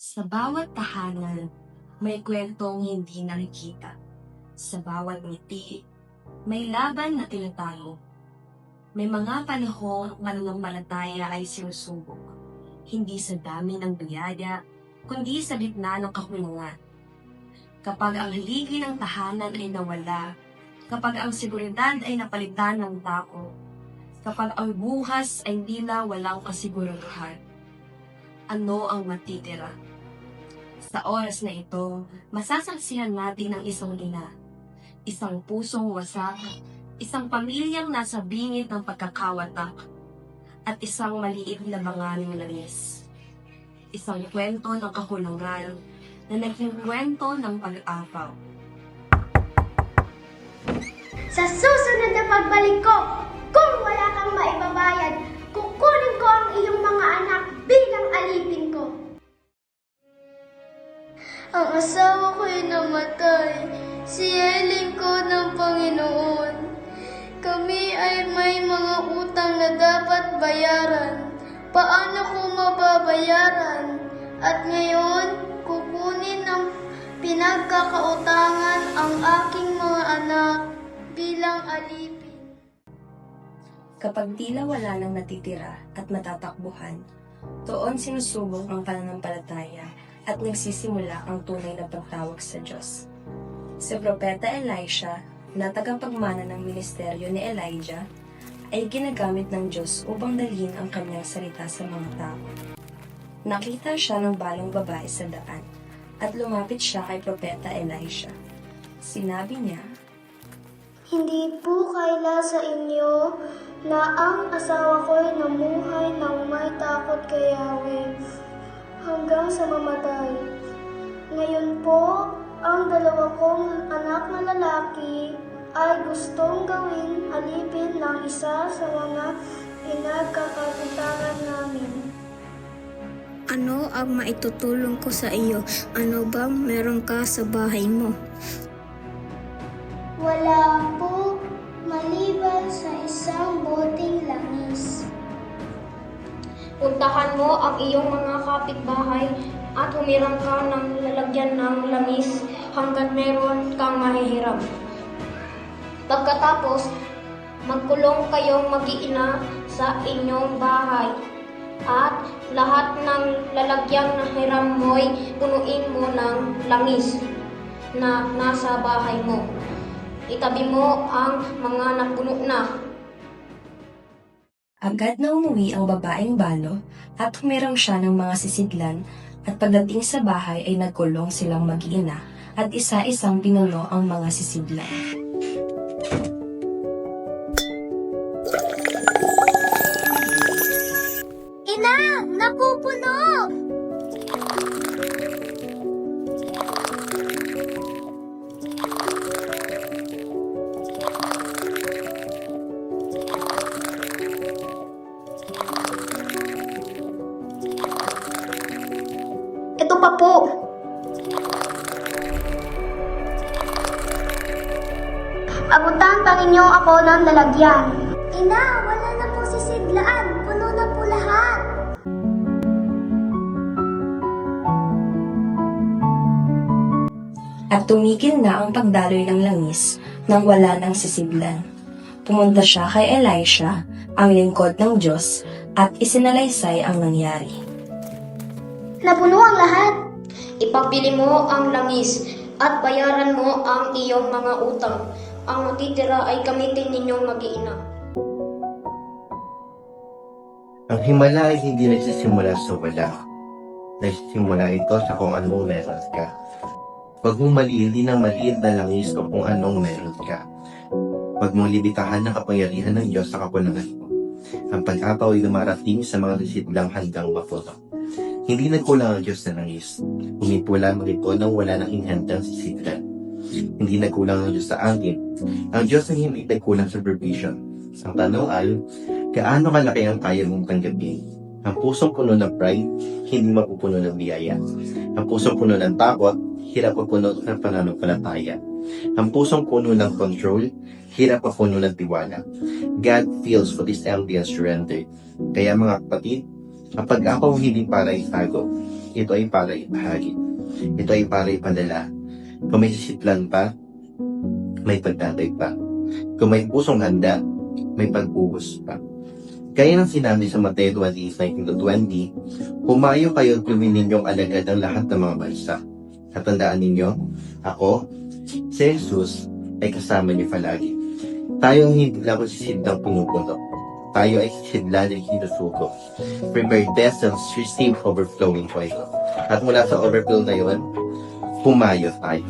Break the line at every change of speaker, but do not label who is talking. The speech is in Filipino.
Sa bawat tahanan, may kwentong hindi nakikita. Sa bawat ngiti, may laban na tinatago. May mga panahong mananampalataya ay sinusubok. Hindi sa dami ng biyaya, kundi sa gitna ng kakulangan. Kapag ang haligi ng tahanan ay nawala, kapag ang seguridad ay napalitan ng tako, kapag ang bukas ay tila walang kasiguraduhan, ano ang matitira? Sa oras na ito, masasaksihan natin ang isang ina, isang pusong wasak, isang pamilyang nasa bingit ng pagkakawatak, at isang maliit na banganing langis. Isang kwento ng kakulangan na naging kwento ng pag-apaw.
Sa susunod na pagbalik ko, kung wala kang maibabayad, kukunin ko ang iyong mga anak bilang alipin ko. Ang asawa ko'y namatay. Siya ay lingkod ng Panginoon. Kami ay may mga utang na dapat bayaran. Paano ko mababayaran? At ngayon, kukunin ng pinagkakautangan ang aking mga anak bilang alipin.
Kapag tila wala nang natitira at matatakbuhan, doon sinusubok ang pananampalataya at nagsisimula ang tunay na pagtawag sa Diyos. Si Propeta Elisha, na tagapagmana ng ministeryo ni Elijah, ay ginagamit ng Diyos upang dalhin ang kanyang salita sa mga tao. Nakita siya ng balong babae sa daan at lumapit siya kay Propeta Elisha. Sinabi niya,
Hindi po kaila sa inyo na ang asawa ko'y namuhay ng may takot kay Yahweh hanggang sa mamatay. Ngayon po, ang dalawa kong anak na lalaki ay gustong gawin alipin ng isa sa mga pinagkakakitaan namin.
Ano ang maitutulong ko sa iyo? Ano bang meron ka sa bahay mo?
Wala po maliban sa isang boteng langis.
Puntahan mo ang iyong mga kapitbahay at humiram ka ng lalagyan ng langis hanggat meron kang mahihiram. Pagkatapos, magkulong kayong mag-iina sa inyong bahay at lahat ng lalagyan na hiram mo'y punuin mo ng langis na nasa bahay mo. Itabi mo ang mga napuno na.
agad na umuwi ang babaeng balo at humiram siya ng mga sisidlan at pagdating sa bahay ay nagkulong silang mag-iina at isa-isang pinuno ang mga sisidlan.
Ina! Napupuno!
Ito pa po.
Abutan pa ninyo ako ng lalagyan. Ina, wala na po sisidlaan. Puno na po lahat.
At tumigil na ang pagdaloy ng langis nang wala ng sisidlan. Pumunta siya kay Elisha, ang lingkod ng Diyos, at isinalaysay ang nangyari.
Napuno ang lahat.
Ipagbili mo ang langis at bayaran mo ang iyong mga utang. Ang matitira ay gamitin ninyong mag-iina.
Ang himala ay hindi nagsisimula sa wala. Nagsisimula ito sa kung anong meron ka. Huwag mong maliit ng maliit na langis o kung anong meron ka. Huwag mong libitahan ng kapangyarihan ng Diyos sa kakulangan mo. Ang pag-apaw ay dumarating sa mga lisidlang hanggang mapuno. Hindi nagkulang ang Diyos na langis. Humipo lamang ito nang wala nang inhandang sisidlan. Hindi nagkulang ang Diyos sa atin. Ang Diyos ay hindi nagkulang sa provision. Ang tanong ay, gaano kalaki ang kaya mong tanggapin? Ang pusong puno ng pride, hindi mapupuno ng biyaya. Ang pusong puno ng takot, hirap mapuno ng pananampalataya. Ang pusong puno ng control, hirap mapuno ng tiwala. God feels what is empty and surrendered. Kaya mga kapatid, Kapag ako hindi para itago, ito ay para ipahagi. Ito ay para ipadala. Kung may sisitlan pa, may pagtatay pa. Kung may pusong handa, may pagbuhos pa. Kaya nang sinabi sa Mateo 19-20, humayo kayo at gawin ninyong alagad ang lahat ng mga bansa. At tandaan ninyo, ako, si Jesus, ay kasama niyo palagi. Tayo hindi lang sisidlang pumupuno. Tayo ay sisidlan ng sinusuko. Prepare vessels, receive overflowing oil. At mula sa overflow na yun, humayo tayo.